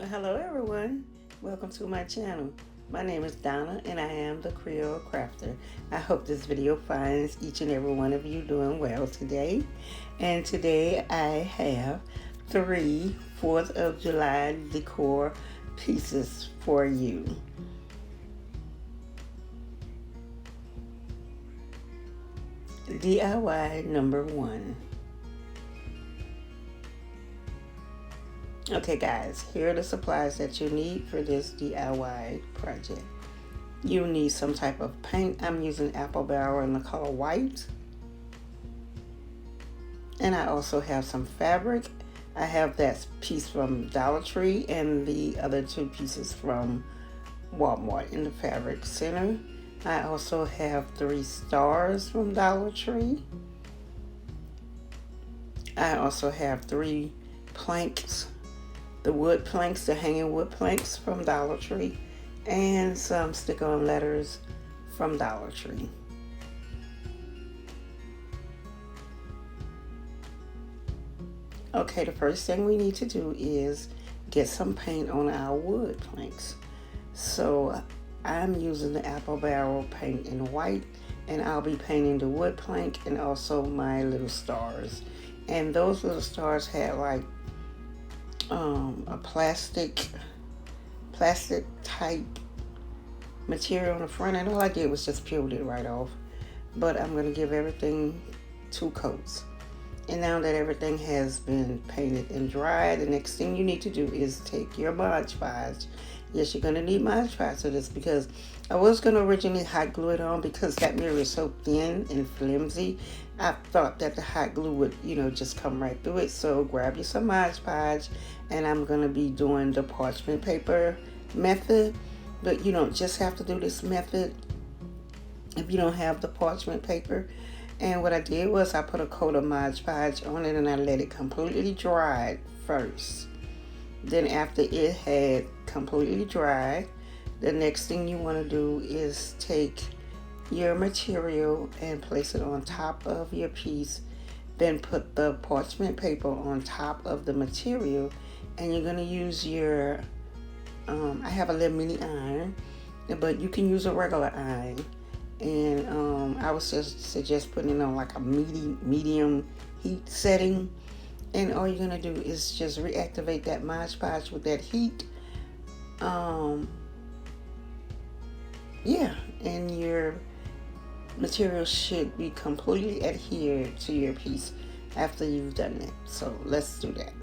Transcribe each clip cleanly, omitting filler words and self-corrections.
Well, hello everyone. Welcome to my channel. My name is Donna and I am the Creole Crafter. I hope this video finds each and every one of you doing well today. And today I have three 4th of July decor pieces for you. DIY number 1. Okay guys, here are the supplies that you need for this DIY project. You need some type of paint. I'm using apple barrel in the color white. And I also have some fabric. I have that piece from Dollar Tree and the other 2 pieces from Walmart in the fabric center. I also have 3 stars from Dollar Tree. I also have 3 planks. The wood planks, the hanging wood planks from Dollar Tree, and some stick-on letters from Dollar Tree. Okay, the first thing we need to do is get some paint on our wood planks. So I'm using the apple barrel paint in white, and I'll be painting the wood plank and also my little stars. And those little stars had like a plastic type material on the front, and all I did was just peeled it right off. But I'm going to give everything 2 coats. And now that everything has been painted and dried, the next thing you need to do is take your Mod Podge. Yes, you're going to need Mod Podge for this, because I was going to originally hot glue it on, because that mirror is so thin and flimsy. I thought that the hot glue would, just come right through it. So grab you some Mod Podge, and I'm going to be doing the parchment paper method. But you don't just have to do this method if you don't have the parchment paper. And what I did was I put a coat of Mod Podge on it, and I let it completely dry first. Then after it had completely dried, the next thing you want to do is take your material and place it on top of your piece. Then put the parchment paper on top of the material, and you're going to use your I have a little mini iron, but you can use a regular iron. And I would suggest putting it on like a medium heat setting. And all you're gonna do is just reactivate that Mod Podge with that heat. Yeah, and your material should be completely adhered to your piece after you've done that. So let's do that.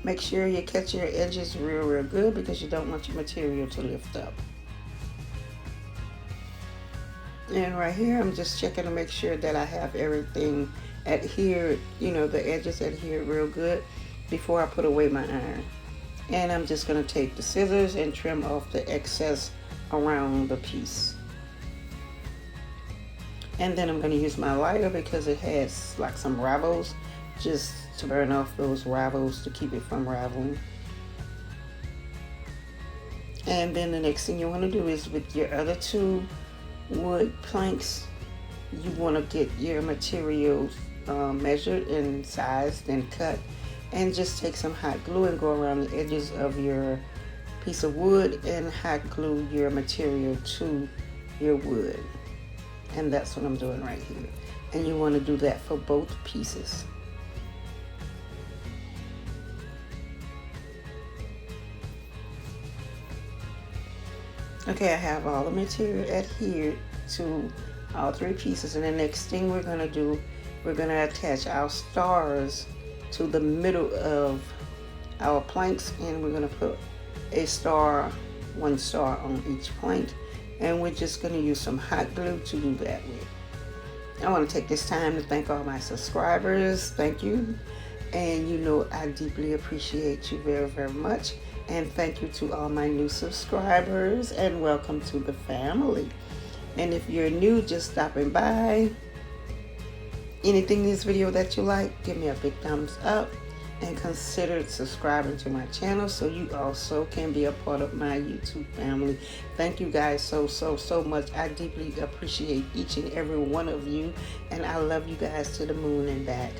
Make sure you catch your edges real good, because you don't want your material to lift up. And right here, I'm just checking to make sure that I have everything adhered, the edges adhered real good before I put away my iron. And I'm just going to take the scissors and trim off the excess around the piece. And then I'm going to use my lighter, because it has like some ravels, just to burn off those ravels to keep it from raveling. And then the next thing you want to do is, with your other 2 wood planks, you want to get your materials measured and sized and cut, and just take some hot glue and go around the edges of your piece of wood and hot glue your material to your wood. And that's what I'm doing right here. And you want to do that for both pieces. Okay, I have all the material adhered to all 3 pieces, and the next thing we're going to do, we're going to attach our stars to the middle of our planks, and we're going to put a star, 1 star on each plank, and we're just going to use some hot glue to do that with. I want to take this time to thank all my subscribers. Thank you. And I deeply appreciate you very much. And thank you to all my new subscribers, and welcome to the family. And if you're new, just stopping by, anything in this video that you like, give me a big thumbs up. and consider subscribing to my channel so you also can be a part of my YouTube family. Thank you guys so much. I deeply appreciate each and every one of you, and I love you guys to the moon and back.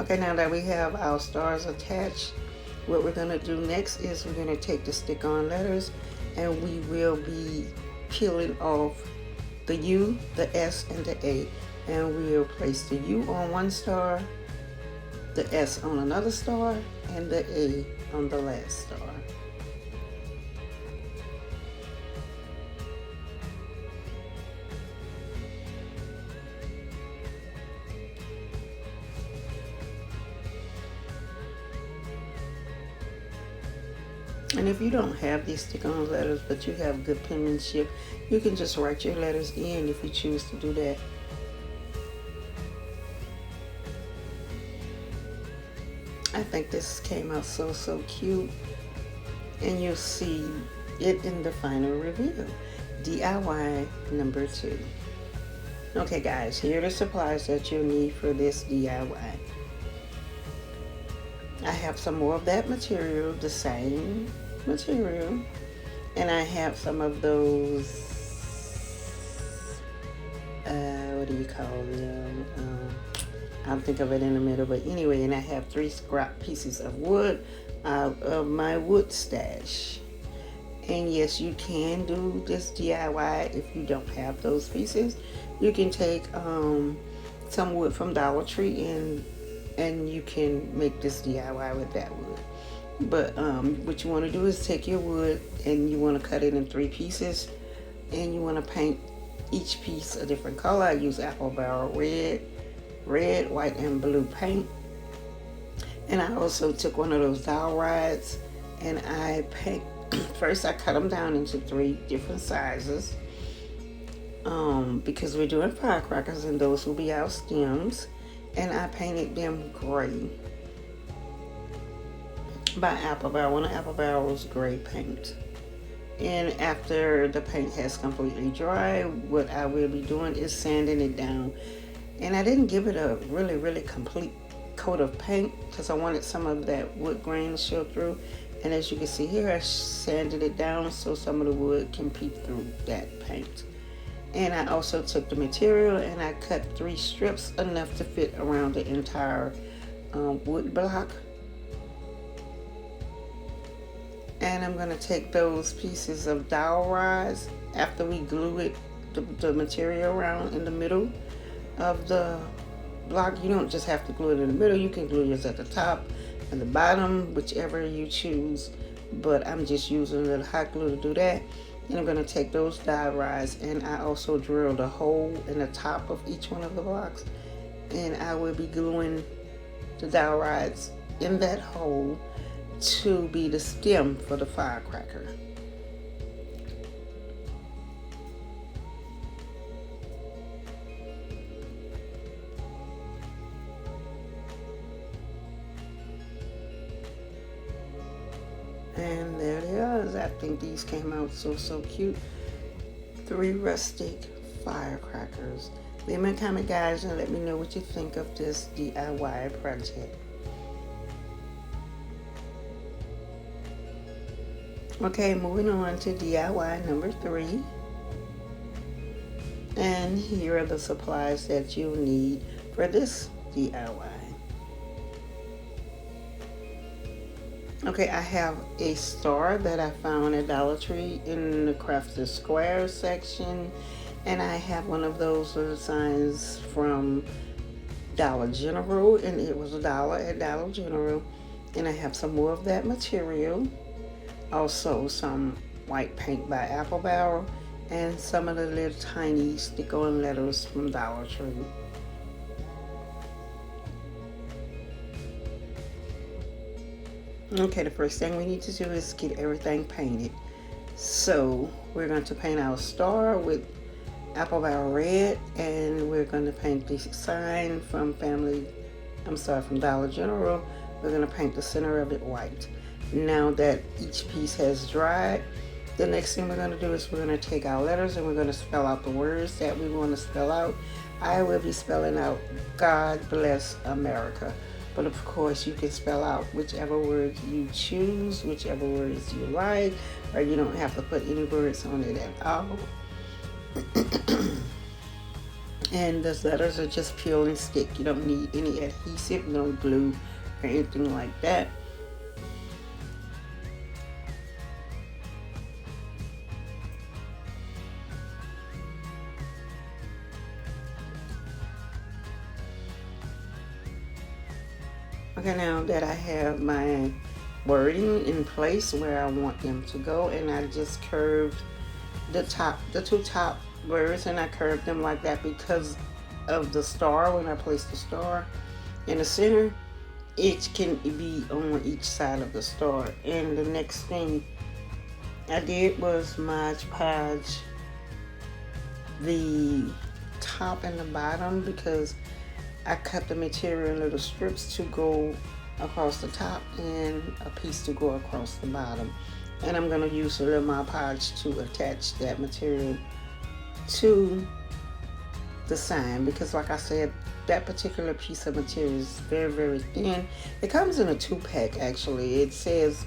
Okay, now that we have our stars attached, what we're going to do next is we're going to take the stick-on letters and we will be peeling off the U, the S, and the A. And we'll place the U on one star, the S on another star, and the A on the last star. And if you don't have these stick-on letters, but you have good penmanship, you can just write your letters in if you choose to do that. I think this came out so cute, and you'll see it in the final review. DIY number 2. Okay guys, here are the supplies that you'll need for this DIY. I have some more of that material, the same material, and I have some of those, what do you call them? I'll think of it in a minute, but anyway, and I have 3 scrap pieces of wood out of my wood stash. And yes, you can do this DIY if you don't have those pieces. You can take some wood from Dollar Tree and you can make this DIY with that wood. But what you want to do is take your wood and you want to cut it in 3 pieces, and you want to paint each piece a different color. I use apple barrel red, white, and blue paint. And I also took one of those dowel rods and I paint. First I cut them down into 3 different sizes because we're doing firecrackers and those will be our stems. And I painted them gray by Apple Barrel, one of Apple Barrel's gray paint. And after the paint has completely dried, what I will be doing is sanding it down. And I didn't give it a really complete coat of paint because I wanted some of that wood grain to show through. And as you can see here, I sanded it down so some of the wood can peek through that paint. And I also took the material and I cut 3 strips, enough to fit around the entire wood block. And I'm going to take those pieces of dowel rods after we glue it, the material around in the middle of the block. You don't just have to glue it in the middle, you can glue yours at the top and the bottom, whichever you choose. But I'm just using a little hot glue to do that. And I'm going to take those dowel rods and I also drilled a hole in the top of each one of the blocks. And I will be gluing the dowel rods in that hole to be the stem for the firecracker. And there it is. I think these came out so cute. 3 rustic firecrackers. Leave me a comment, guys, and let me know what you think of this DIY project. Okay, moving on to DIY number 3. And here are the supplies that you'll need for this DIY. Okay, I have a star that I found at Dollar Tree in the Crafted Square section. And I have one of those little signs from Dollar General, and it was $1 at Dollar General. And I have some more of that material. Also some white paint by Apple Barrel and some of the little tiny stick-on letters from Dollar Tree. Okay, the first thing we need to do is get everything painted. So we're going to paint our star with Apple Barrel red, and we're going to paint the sign from Dollar General. We're going to paint the center of it white. Now that each piece has dried, the next thing we're going to do is we're going to take our letters and we're going to spell out the words that we want to spell out. I will be spelling out God bless America. But of course, you can spell out whichever words you choose, whichever words you like, or you don't have to put any words on it at all. And those letters are just peel and stick. You don't need any adhesive, no glue, or anything like that. Okay, now that I have my wording in place where I want them to go, and I just curved the two top words, and I curved them like that because of the star. When I place the star in the center, it can be on each side of the star. And the next thing I did was Mod Podge the top and the bottom, because I cut the material in little strips to go across the top and a piece to go across the bottom. And I'm going to use a little Mod Podge to attach that material to the sign, because like I said, that particular piece of material is very, very thin. It comes in a 2-pack actually. It says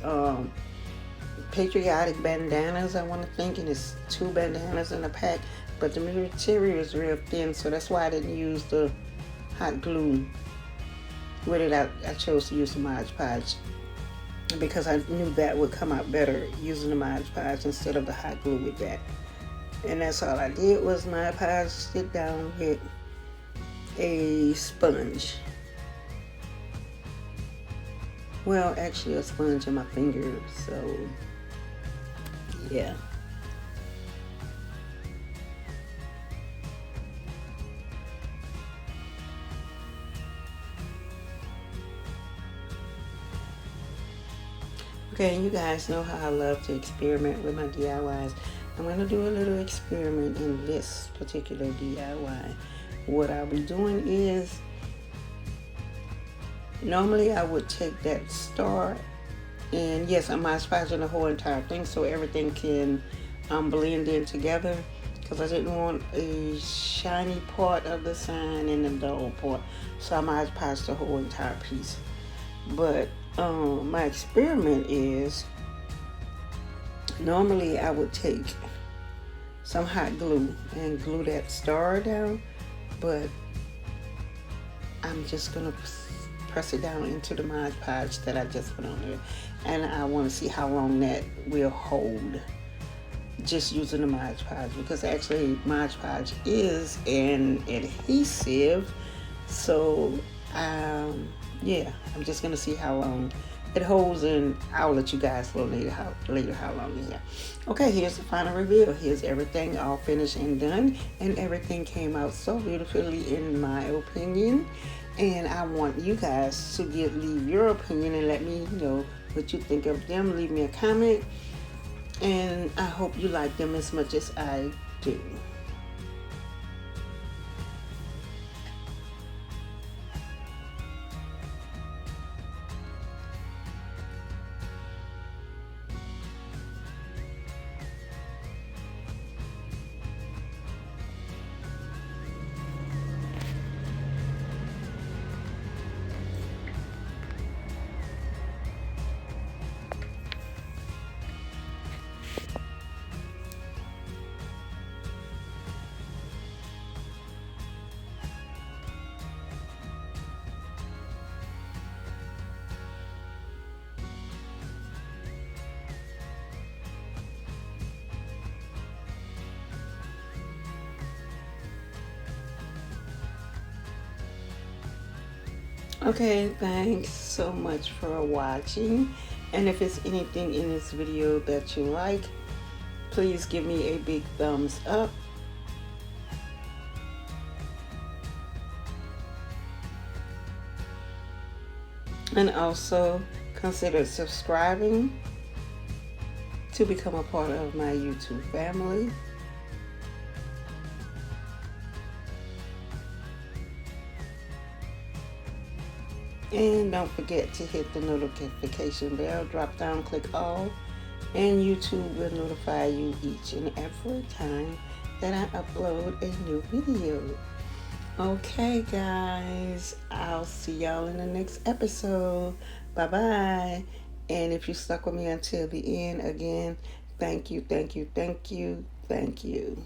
Patriotic bandanas, I want to think, and it's 2 bandanas in a pack, but the material is real thin, so that's why I didn't use the hot glue with it. I chose to use the Mod Podge because I knew that would come out better using the Mod Podge instead of the hot glue with that. And that's all I did was Mod Podge it down with a sponge. Well, actually a sponge in my finger, so yeah. Okay, you guys know how I love to experiment with my DIYs. I'm going to do a little experiment in this particular DIY. What I'll be doing is, normally I would take that star, and yes, I'm spatching the whole entire thing so everything can blend in together, because I didn't want a shiny part of the sign and a dull part, so I might patch the whole entire piece. But my experiment is, normally I would take some hot glue and glue that star down, but I'm just gonna press it down into the Mod Podge that I just put on there, and I want to see how long that will hold just using the Mod Podge, because actually Mod Podge is an adhesive, so yeah, I'm just gonna see how long it holds, and I'll let you guys know later how long it is. Okay, here's the final reveal. Here's everything all finished and done, and everything came out so beautifully in my opinion. And I want you guys to leave your opinion and let me know what you think of them. Leave me a comment, and I hope you like them as much as I do. Okay, thanks so much for watching, and if it's anything in this video that you like, please give me a big thumbs up. And also consider subscribing to become a part of my YouTube family. And don't forget to hit the notification bell, drop down, click all, and YouTube will notify you each and every time that I upload a new video. Okay, guys, I'll see y'all in the next episode. Bye bye. And if you stuck with me until the end, again, thank you, thank you, thank you, thank you.